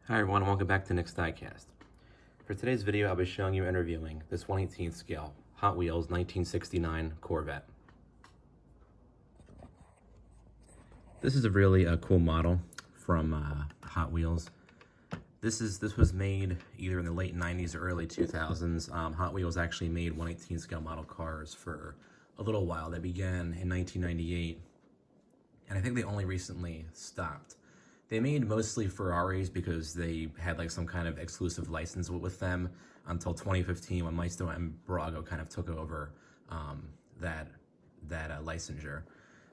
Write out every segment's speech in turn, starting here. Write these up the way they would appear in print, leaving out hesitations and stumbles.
Hi everyone, and welcome back to Nick's Diecast. For today's video, I'll be showing you and reviewing this 1/18th scale Hot Wheels 1969 Corvette. This is a really cool model from Hot Wheels. This was made either in the late 90s or early 2000s. Hot Wheels actually made 1/18th scale model cars for a little while. They began in 1998, and I think they only recently stopped. They made mostly Ferraris because they had like some kind of exclusive license with them until 2015 when Maestro and Brago kind of took over that licensure.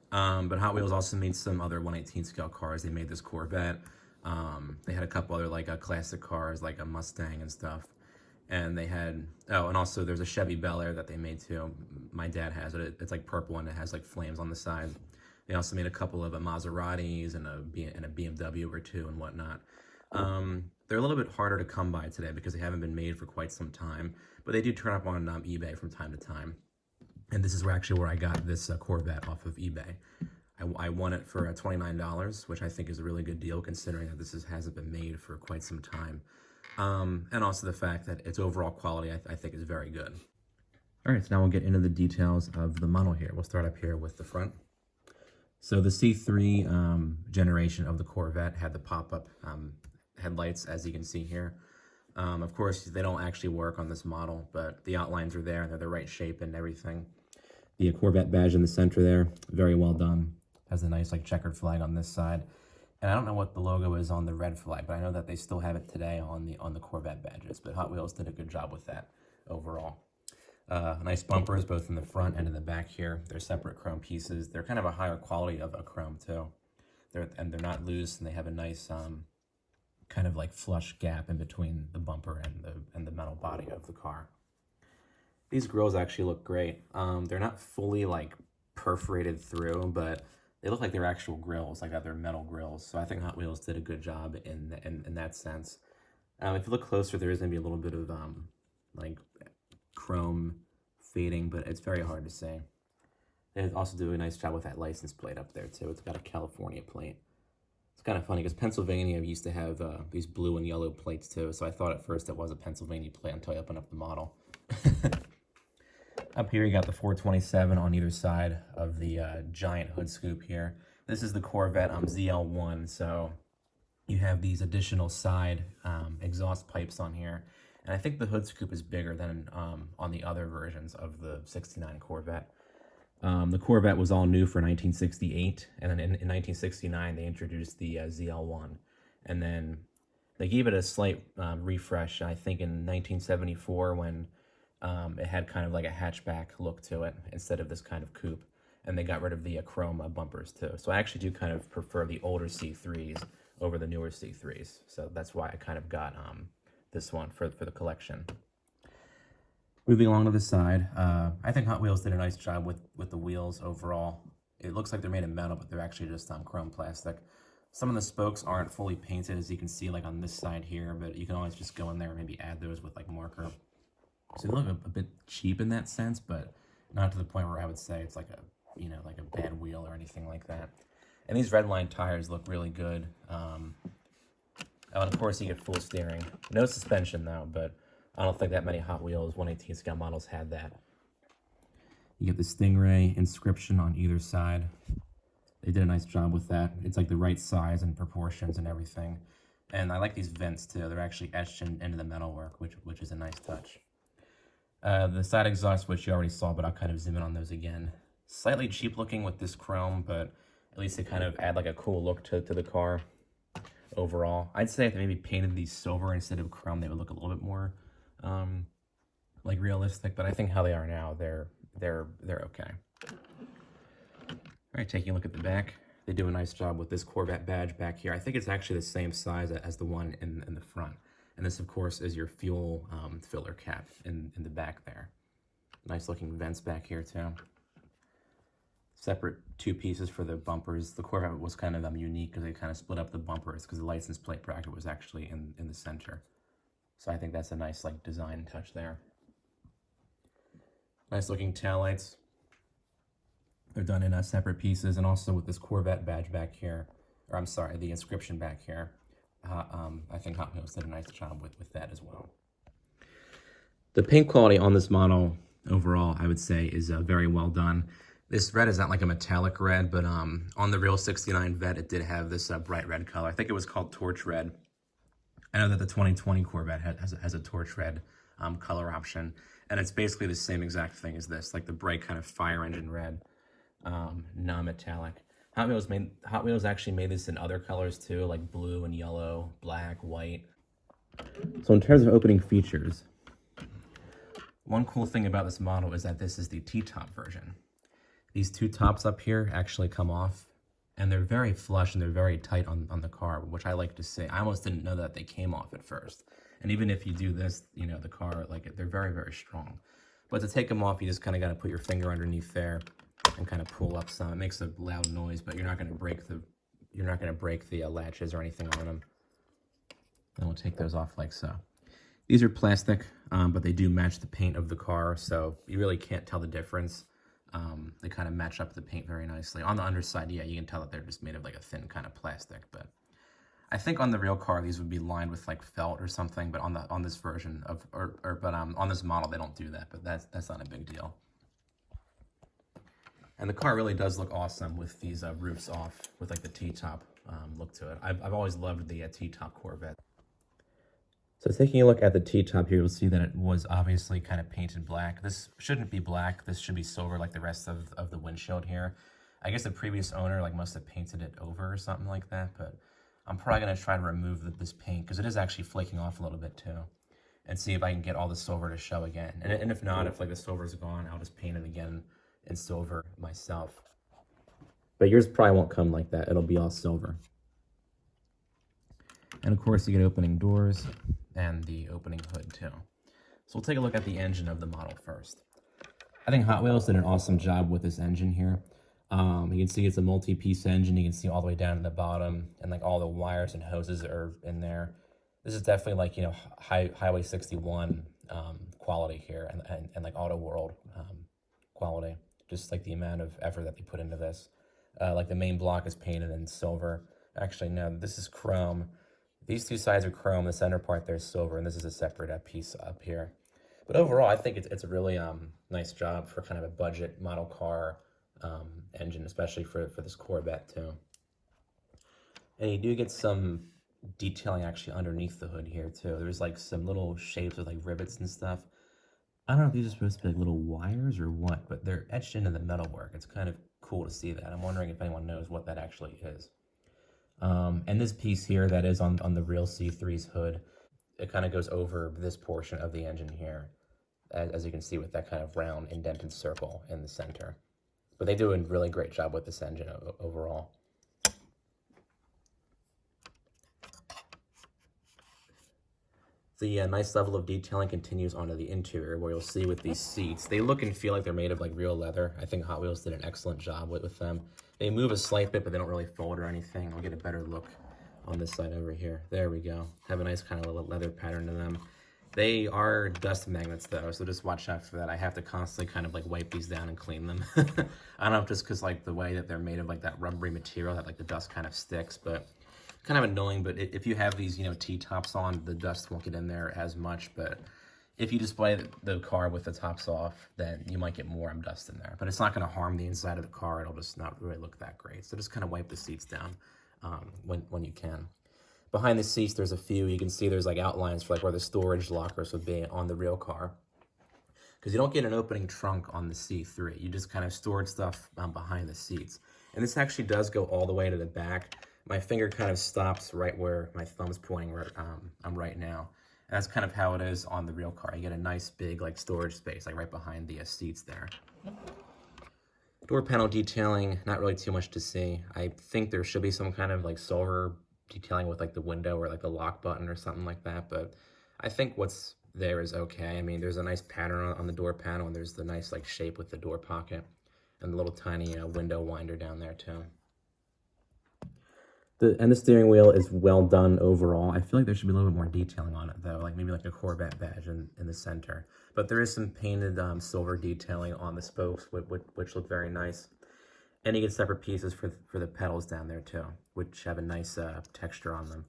But Hot Wheels also made some other 1/18 scale cars. They made this Corvette. They had a couple other like classic cars like a Mustang and stuff. And they had, and also there's a Chevy Bel Air that they made too. My dad has it. It's like purple and it has like flames on the side. They also made a couple of Maseratis and a BMW or two and whatnot. They're a little bit harder to come by today because they haven't been made for quite some time, but they do turn up on eBay from time to time. And this is where I got this Corvette off of eBay. I won it for $29, which I think is a really good deal considering that this hasn't been made for quite some time. And also the fact that its overall quality I think is very good. All right, so now we'll get into the details of the model here. We'll start up here with the front. So the C3 generation of the Corvette had the pop-up headlights, as you can see here. Of course, they don't actually work on this model, but the outlines are there. They're the right shape and everything. The Corvette badge in the center there, very well done. Has a nice like checkered flag on this side. And I don't know what the logo is on the red flag, but I know that they still have it today on the Corvette badges. But Hot Wheels did a good job with that overall. Nice bumpers both in the front and in the back here. They're separate chrome pieces. They're kind of a higher quality of a chrome too. They're not loose, and they have a nice kind of like flush gap in between the bumper and the metal body of the car. These grills actually look great. They're not fully like perforated through, but they look like they're actual grills, like they're metal grills. So I think Hot Wheels did a good job in that sense. If you look closer, there is gonna be a little bit of like chrome fading, but it's very hard to say. They also do a nice job with that license plate up there too. It's got a California plate. It's kind of funny because Pennsylvania used to have these blue and yellow plates too, so I thought at first it was a Pennsylvania plate until I opened up the model. Up here you got the 427 on either side of the giant hood scoop here. This is the Corvette ZL1, so you have these additional side exhaust pipes on here. And I think the hood scoop is bigger than on the other versions of the 69 Corvette. The Corvette was all new for 1968, and then in 1969 they introduced the ZL1. And then they gave it a slight refresh, I think in 1974 when it had kind of like a hatchback look to it instead of this kind of coupe. And they got rid of the chrome bumpers too. So I actually do kind of prefer the older C3s over the newer C3s. So that's why I kind of got this one for the collection. Moving along to the side, I think Hot Wheels did a nice job with the wheels overall. It looks like they're made of metal, but they're actually just chrome plastic. Some of the spokes aren't fully painted, as you can see like on this side here, but you can always just go in there and maybe add those with like marker. So they look a bit cheap in that sense, but not to the point where I would say it's like like a bad wheel or anything like that. And these red line tires look really good. And of course you get full steering. No suspension though, but I don't think that many Hot Wheels 1/18 scale models had that. You get the Stingray inscription on either side. They did a nice job with that. It's like the right size and proportions and everything. And I like these vents too. They're actually etched into the metalwork, which is a nice touch. The side exhaust, which you already saw, but I'll kind of zoom in on those again. Slightly cheap looking with this chrome, but at least they kind of add like a cool look to the car. Overall, I'd say if they maybe painted these silver instead of chrome, they would look a little bit more like realistic. But I think how they are now, they're okay. All right, taking a look at the back, they do a nice job with this Corvette badge back here. I think it's actually the same size as the one in the front. And this, of course, is your fuel filler cap in the back there. Nice looking vents back here too. Separate two pieces for the bumpers. The Corvette was kind of unique because they kind of split up the bumpers because the license plate bracket was actually in the center. So I think that's a nice like design touch there. Nice looking taillights. They're done in separate pieces, and also with this Corvette badge back here, or I'm sorry, the inscription back here. I think Hot Wheels did a nice job with that as well. The paint quality on this model overall, I would say, is very well done. This red is not like a metallic red, but on the real 69 Vet, it did have this bright red color. I think it was called torch red. I know that the 2020 Corvette has a torch red color option, and it's basically the same exact thing as this, like the bright kind of fire engine red, non-metallic. Hot Wheels actually made this in other colors too, like blue and yellow, black, white. So in terms of opening features, one cool thing about this model is that this is the T-top version. These two tops up here actually come off, and they're very flush and they're very tight on the car, which I like to see. I almost didn't know that they came off at first. And even if you do this, you know, the car, like, they're very, very strong. But to take them off, you just kind of got to put your finger underneath there and kind of pull up some. It makes a loud noise, but you're not going to break the latches or anything on them. And we'll take those off like so. These are plastic, but they do match the paint of the car, so you really can't tell the difference. They kind of match up the paint very nicely. On the underside, yeah, you can tell that they're just made of like a thin kind of plastic, but I think on the real car these would be lined with like felt or something, but on this version of on this model they don't do that, but that's not a big deal. And the car really does look awesome with these roofs off, with like the T-top look to it. I've always loved the T-top Corvette. So taking a look at the T-top here, you'll see that it was obviously kind of painted black. This shouldn't be black. This should be silver like the rest of the windshield here. I guess the previous owner like must have painted it over or something like that, but I'm probably going to try to remove this paint because it is actually flaking off a little bit too, and see if I can get all the silver to show again. And if not, if like the silver's gone, I'll just paint it again in silver myself. But yours probably won't come like that. It'll be all silver. And of course you get opening doors and the opening hood too. So we'll take a look at the engine of the model first. I think Hot Wheels did an awesome job with this engine here. You can see it's a multi-piece engine. You can see all the way down to the bottom, and like all the wires and hoses are in there. This is definitely like, you know, Highway 61 quality here, and like Auto World quality. Just like the amount of effort that they put into this. Like the main block is painted in silver. Actually, no, this is chrome. These two sides are chrome. The center part there is silver, and this is a separate piece up here. But overall, I think it's a really nice job for kind of a budget model car engine, especially for this Corvette too. And you do get some detailing actually underneath the hood here too. There's like some little shapes with like rivets and stuff. I don't know if these are supposed to be like little wires or what, but they're etched into the metalwork. It's kind of cool to see that. I'm wondering if anyone knows what that actually is. And this piece here that is on the real C3's hood, it kind of goes over this portion of the engine here, as you can see with that kind of round indented circle in the center. But they do a really great job with this engine overall. The nice level of detailing continues onto the interior, where you'll see with these seats, they look and feel like they're made of like real leather. I think Hot Wheels did an excellent job with them. They move a slight bit, but they don't really fold or anything. I'll get a better look on this side over here. There we go. Have a nice kind of little leather pattern to them. They are dust magnets though, so just watch out for that. I have to constantly kind of like wipe these down and clean them. I don't know if just because like the way that they're made of like that rubbery material that like the dust kind of sticks, but kind of annoying. But if you have these, you know, T-tops on, the dust won't get in there as much. But if you display the car with the tops off, then you might get more dust in there. But it's not going to harm the inside of the car. It'll just not really look that great. So just kind of wipe the seats down when you can. Behind the seats, there's a few. You can see there's like outlines for like where the storage lockers would be on the real car. Because you don't get an opening trunk on the C3. You just kind of stored stuff behind the seats. And this actually does go all the way to the back. My finger kind of stops right where my thumb's pointing where I'm right now. And that's kind of how it is on the real car. You get a nice big like storage space like right behind the seats there. Door panel detailing, not really too much to see. I think there should be some kind of like silver detailing with like the window or like the lock button or something like that, but I think what's there is okay. I mean, there's a nice pattern on the door panel, and there's the nice like shape with the door pocket and the little tiny window winder down there too. And the steering wheel is well done overall. I feel like there should be a little bit more detailing on it though, like maybe like a Corvette badge in the center. But there is some painted silver detailing on the spokes, which look very nice. And you get separate pieces for the pedals down there too, which have a nice texture on them.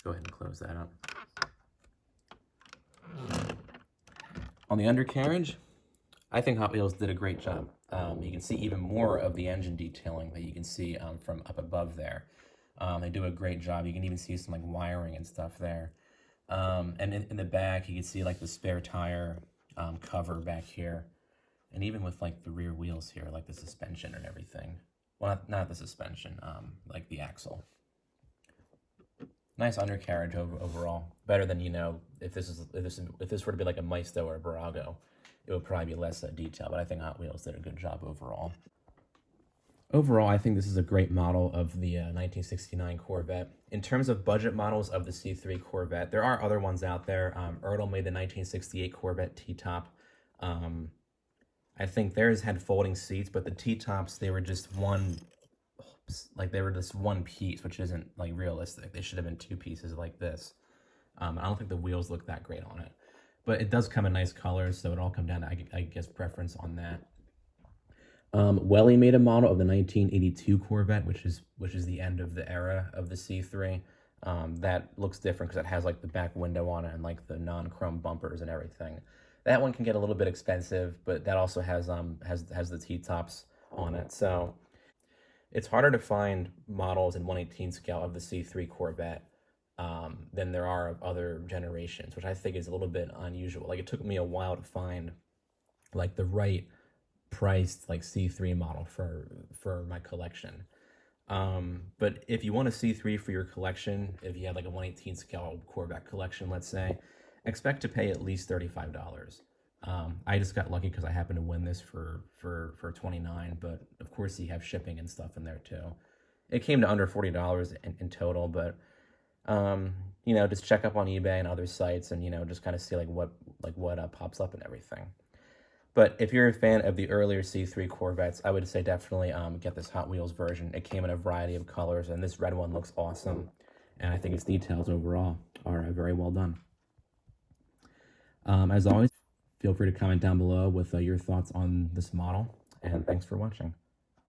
Go ahead and close that up. On the undercarriage, I think Hot Wheels did a great job. You can see even more of the engine detailing that you can see from up above there. They do a great job. You can even see some like wiring and stuff there. And in the back, you can see like the spare tire cover back here. And even with like the rear wheels here, like the suspension and everything. Well, not the suspension, like the axle. Nice undercarriage overall. Better than, you know, if this were to be like a Maisto or a Barago, it would probably be less detail, but I think Hot Wheels did a good job overall. Overall, I think this is a great model of the 1969 Corvette. In terms of budget models of the C3 Corvette, there are other ones out there. Ertl made the 1968 Corvette T-top. I think theirs had folding seats, but the T-tops, they were just one piece, which isn't like realistic. They should have been two pieces like this. I don't think the wheels look that great on it, but it does come in nice colors, so it all come down to, I guess, preference on that. Welly made a model of the 1982 Corvette, which is the end of the era of the C3. That looks different because it has like the back window on it and like the non-chrome bumpers and everything. That one can get a little bit expensive, but that also has the T-tops on it. So it's harder to find models in 1/18 scale of the C3 Corvette than there are of other generations, which I think is a little bit unusual. Like, it took me a while to find like the right priced like C3 model for my collection. But if you want a C3 for your collection, if you have like a 1/18 scale Corvette collection, let's say, expect to pay at least $35. I just got lucky because I happened to win this for $29, but of course you have shipping and stuff in there too. It came to under $40 in total, but you know, just check up on eBay and other sites and, you know, just kind of see what pops up and everything. But if you're a fan of the earlier C3 Corvettes, I would say definitely get this Hot Wheels version. It came in a variety of colors, and this red one looks awesome. And I think its details overall are very well done. As always, feel free to comment down below with your thoughts on this model, and thanks for watching.